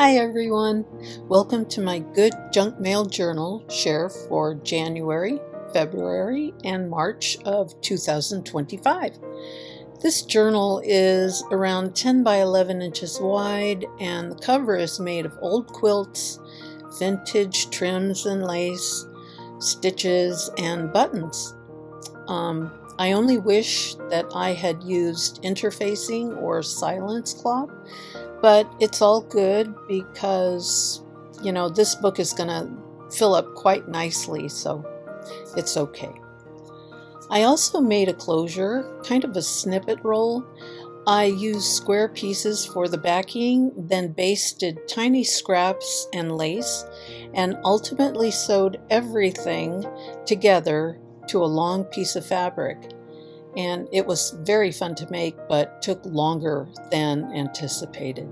Hi everyone! Welcome to my Good Junk Mail Journal share for January, February, and March of 2025. This journal is around 10 by 11 inches wide, and the cover is made of old quilts, vintage trims and lace, stitches, and buttons. I only wish that I had used interfacing or silence cloth, but it's all good because, this book is going to fill up quite nicely, so it's okay. I also made a closure, kind of a snippet roll. I used square pieces for the backing, then basted tiny scraps and lace, and ultimately sewed everything together to a long piece of fabric. And it was very fun to make, but took longer than anticipated.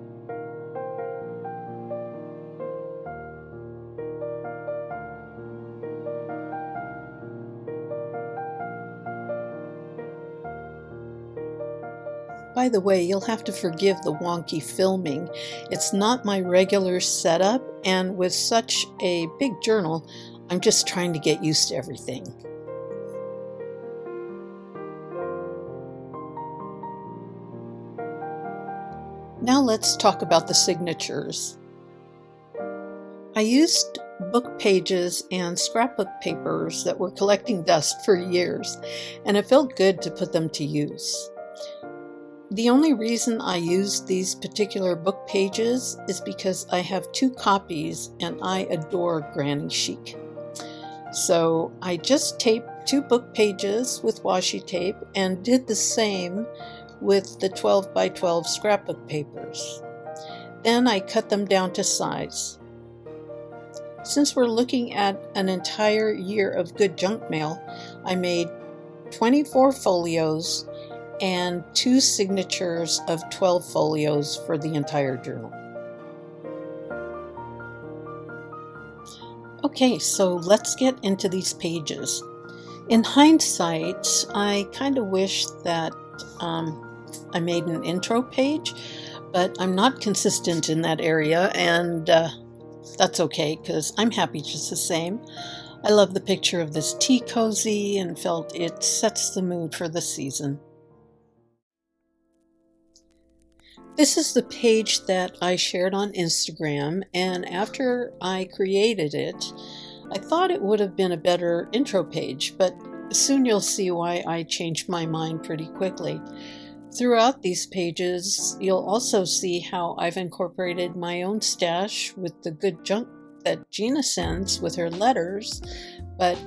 By the way, you'll have to forgive the wonky filming. It's not my regular setup, and with such a big journal, I'm just trying to get used to everything. Now let's talk about the signatures. I used book pages and scrapbook papers that were collecting dust for years, and it felt good to put them to use. The only reason I used these particular book pages is because I have 2 copies and I adore granny chic. So I just taped 2 book pages with washi tape and did the same with the 12 by 12 scrapbook papers. Then I cut them down to size. Since we're looking at an entire year of good junk mail, I made 24 folios and 2 signatures of 12 folios for the entire journal. Okay, so let's get into these pages. In hindsight, I kind of wish that I made an intro page, but I'm not consistent in that area, and that's okay because I'm happy just the same. I love the picture of this tea cozy and felt it sets the mood for the season. This is the page that I shared on Instagram, and after I created it, I thought it would have been a better intro page, but soon you'll see why I changed my mind pretty quickly. Throughout these pages, you'll also see how I've incorporated my own stash with the good junk that Gina sends with her letters, but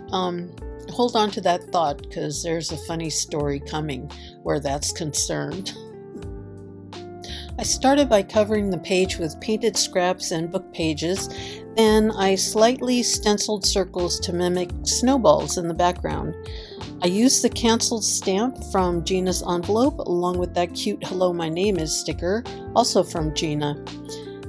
hold on to that thought because there's a funny story coming where that's concerned. I started by covering the page with painted scraps and book pages, then I slightly stenciled circles to mimic snowballs in the background. I used the canceled stamp from Gina's envelope along with that cute "Hello, my name is" sticker, also from Gina.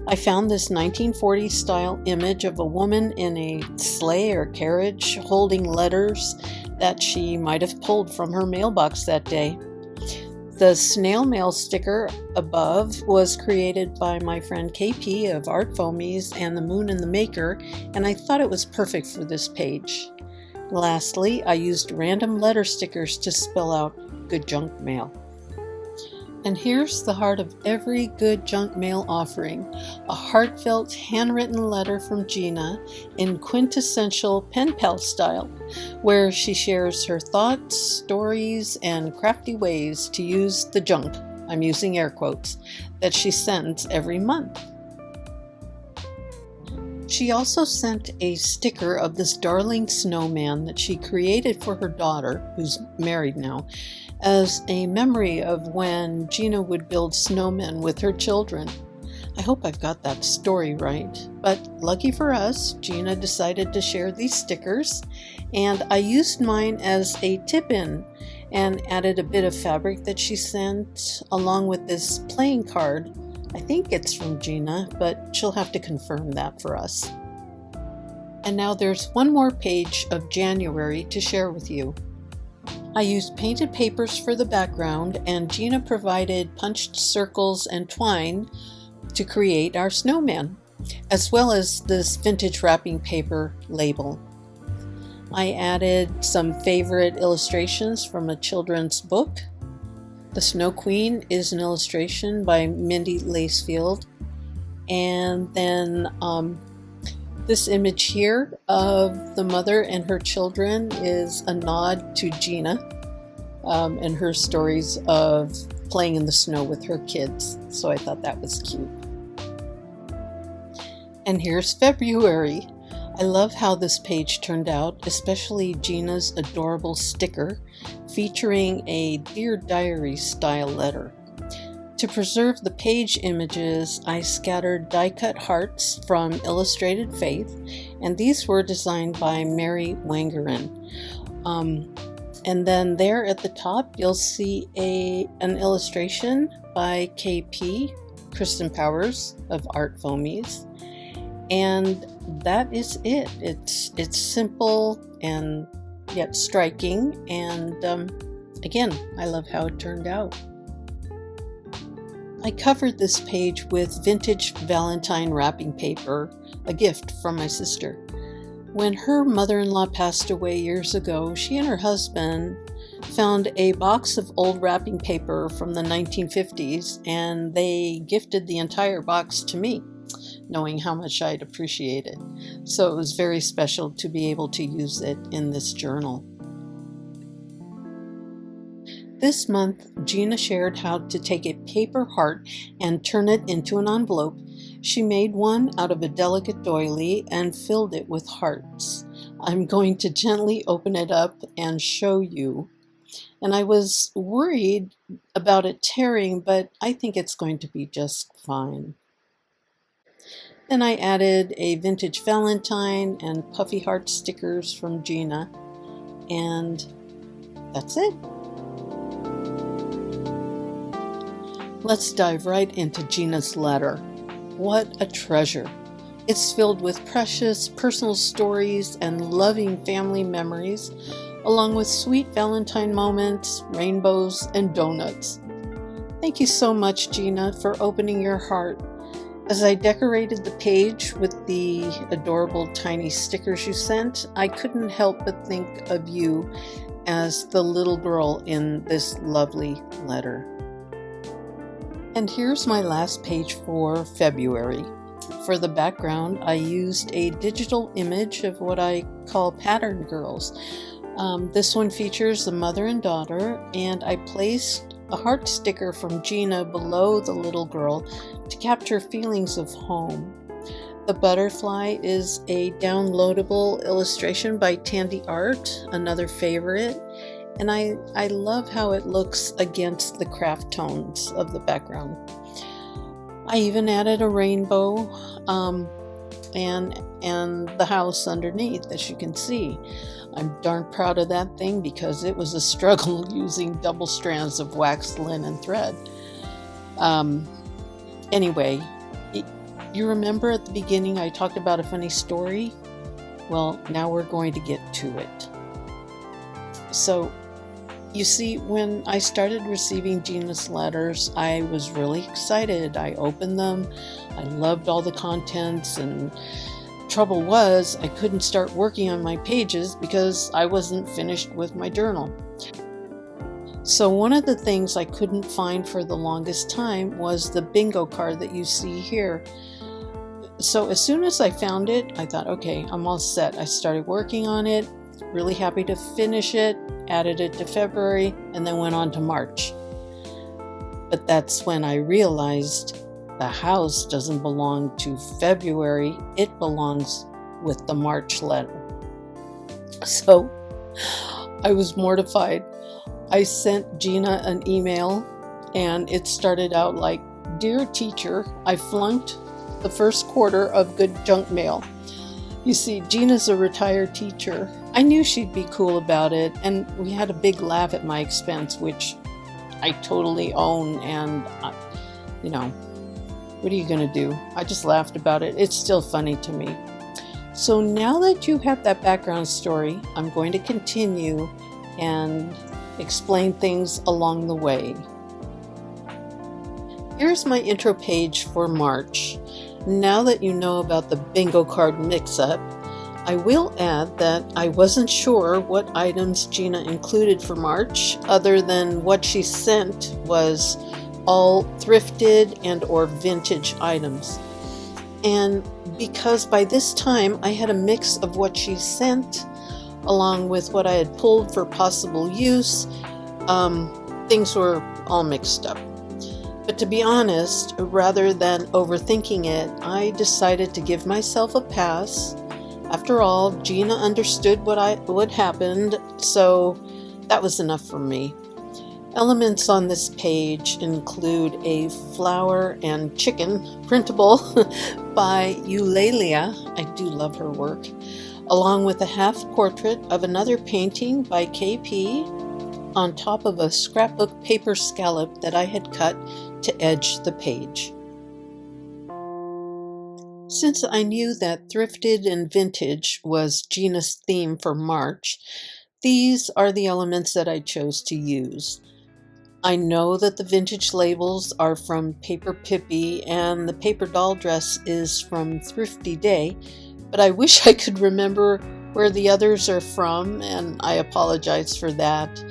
I found this 1940s style image of a woman in a sleigh or carriage holding letters that she might have pulled from her mailbox that day. The snail mail sticker above was created by my friend KP of Art Foamies and the Moon and the Maker, and I thought it was perfect for this page. Lastly, I used random letter stickers to spell out good junk mail. And here's the heart of every good junk mail offering, a heartfelt handwritten letter from Gina in quintessential pen pal style, where she shares her thoughts, stories, and crafty ways to use the junk, I'm using air quotes, that she sends every month. She also sent a sticker of this darling snowman that she created for her daughter, who's married now, as a memory of when Gina would build snowmen with her children. I hope I've got that story right, but lucky for us, Gina decided to share these stickers, and I used mine as a tip-in and added a bit of fabric that she sent along with this playing card. I think it's from Gina, but she'll have to confirm that for us. And now there's one more page of January to share with you. I used painted papers for the background, and Gina provided punched circles and twine to create our snowman. as well as this vintage wrapping paper label. I added some favorite illustrations from a children's book. The Snow Queen is an illustration by Mindy Lacefield. And then this image here of the mother and her children is a nod to Gina and her stories of playing in the snow with her kids. So I thought that was cute. And here's February. I love how this page turned out, especially Gina's adorable sticker featuring a Dear Diary style letter. To preserve the page images, I scattered die-cut hearts from Illustrated Faith, and these were designed by Mary Wangerin. And then there at the top, you'll see an illustration by KP, Kristen Powers of Art Foamies. And that is it. It's simple and yet striking. And again, I love how it turned out. I covered this page with vintage Valentine wrapping paper, a gift from my sister. When her mother-in-law passed away years ago, she and her husband found a box of old wrapping paper from the 1950s, and they gifted the entire box to me, knowing how much I'd appreciate it. So it was very special to be able to use it in this journal. This month, Gina shared how to take a paper heart and turn it into an envelope. She made one out of a delicate doily and filled it with hearts. I'm going to gently open it up and show you. And I was worried about it tearing, but I think it's going to be just fine. Then I added a vintage Valentine and puffy heart stickers from Gina, and that's it. Let's dive right into Gina's letter. What a treasure. It's filled with precious personal stories and loving family memories, along with sweet Valentine moments, rainbows, and donuts. Thank you so much, Gina, for opening your heart. As I decorated the page with the adorable tiny stickers you sent, I couldn't help but think of you as the little girl in this lovely letter. And here's my last page for February. For the background, I used a digital image of what I call pattern girls. This one features the mother and daughter, and I placed a heart sticker from Gina below the little girl to capture feelings of home. The butterfly is a downloadable illustration by Tandy Art, another favorite. And I love how it looks against the craft tones of the background. I even added a rainbow and the house underneath, as you can see. I'm darn proud of that thing because it was a struggle using double strands of waxed linen thread. Anyway, you remember at the beginning I talked about a funny story? Well, now we're going to get to it. So, you see, when I started receiving Gina's letters, I was really excited. I opened them. I loved all the contents, and trouble was I couldn't start working on my pages because I wasn't finished with my journal. So one of the things I couldn't find for the longest time was the bingo card that you see here. So as soon as I found it, I thought, okay, I'm all set. I started working on it, really happy to finish it, added it to February, and then went on to March. But that's when I realized the house doesn't belong to February, it belongs with the March letter. So I was mortified. I sent Gina an email, and it started out like, "Dear teacher, I flunked the first quarter of good junk mail." You see, Gina's a retired teacher. I knew she'd be cool about it, and we had a big laugh at my expense, which I totally own, and, what are you going to do? I just laughed about it. It's still funny to me. So now that you have that background story, I'm going to continue and explain things along the way. Here's my intro page for March. Now that you know about the bingo card mix-up, I will add that I wasn't sure what items Gina included for March, other than what she sent was all thrifted and or vintage items. And because by this time I had a mix of what she sent along with what I had pulled for possible use, things were all mixed up. But to be honest, rather than overthinking it, I decided to give myself a pass. After all, Gina understood what happened, so that was enough for me. Elements on this page include a flower and chicken printable by Eulalia. I do love her work, along with a half portrait of another painting by KP on top of a scrapbook paper scallop that I had cut to edge the page. Since I knew that thrifted and vintage was Gina's theme for March, these are the elements that I chose to use. I know that the vintage labels are from Paper Pippi and the paper doll dress is from Thrifty Day, but I wish I could remember where the others are from, and I apologize for that.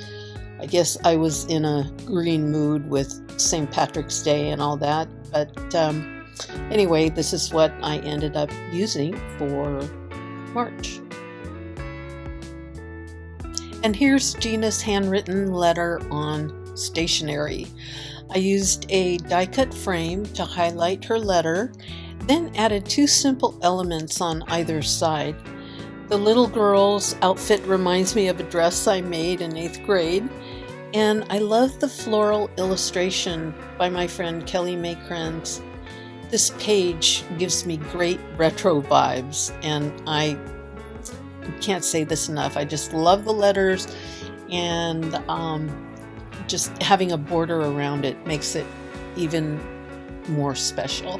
I guess I was in a green mood with St. Patrick's Day and all that, but anyway, this is what I ended up using for March. And here's Gina's handwritten letter on stationery. I used a die-cut frame to highlight her letter, then added two simple elements on either side. The little girl's outfit reminds me of a dress I made in 8th grade, and I love the floral illustration by my friend Kelly Maykrans. This page gives me great retro vibes, and I can't say this enough. I just love the letters, and just having a border around it makes it even more special.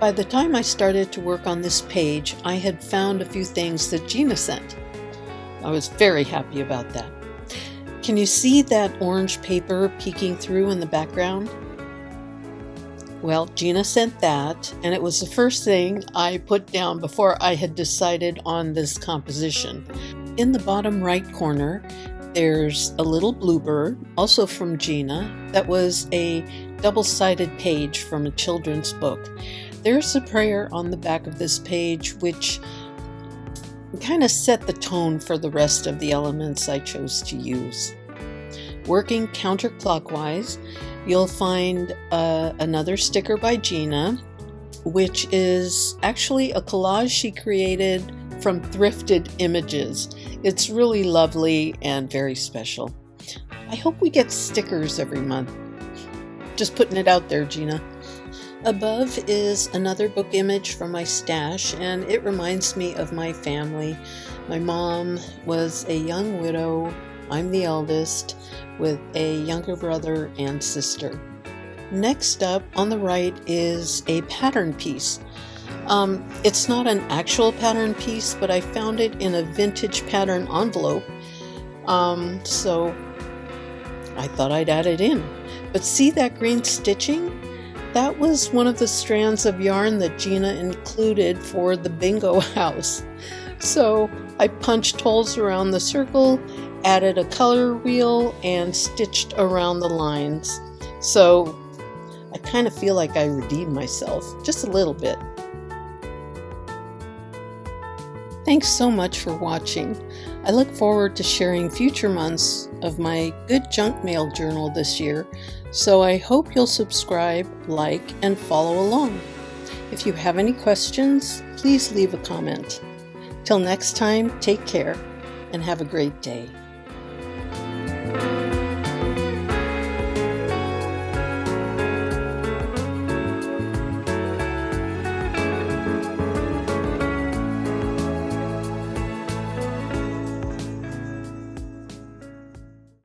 By the time I started to work on this page, I had found a few things that Gina sent. I was very happy about that. Can you see that orange paper peeking through in the background? Well, Gina sent that, and it was the first thing I put down before I had decided on this composition. In the bottom right corner, there's a little bluebird, also from Gina, that was a double-sided page from a children's book. There's a prayer on the back of this page, which kind of set the tone for the rest of the elements I chose to use. Working counterclockwise, you'll find another sticker by Gina, which is actually a collage she created from thrifted images. It's really lovely and very special. I hope we get stickers every month. Just putting it out there, Gina. Above is another book image from my stash, and it reminds me of my family. My mom was a young widow. I'm the eldest, with a younger brother and sister. Next up on the right is a pattern piece. It's not an actual pattern piece, but I found it in a vintage pattern envelope, so I thought I'd add it in. But see that green stitching? That was one of the strands of yarn that Gina included for the bingo house. So I punched holes around the circle, added a color wheel, and stitched around the lines. So I kind of feel like I redeemed myself, just a little bit. Thanks so much for watching. I look forward to sharing future months of my Good Junk Mail journal this year, so I hope you'll subscribe, like, and follow along. If you have any questions, please leave a comment. Till next time, take care and have a great day.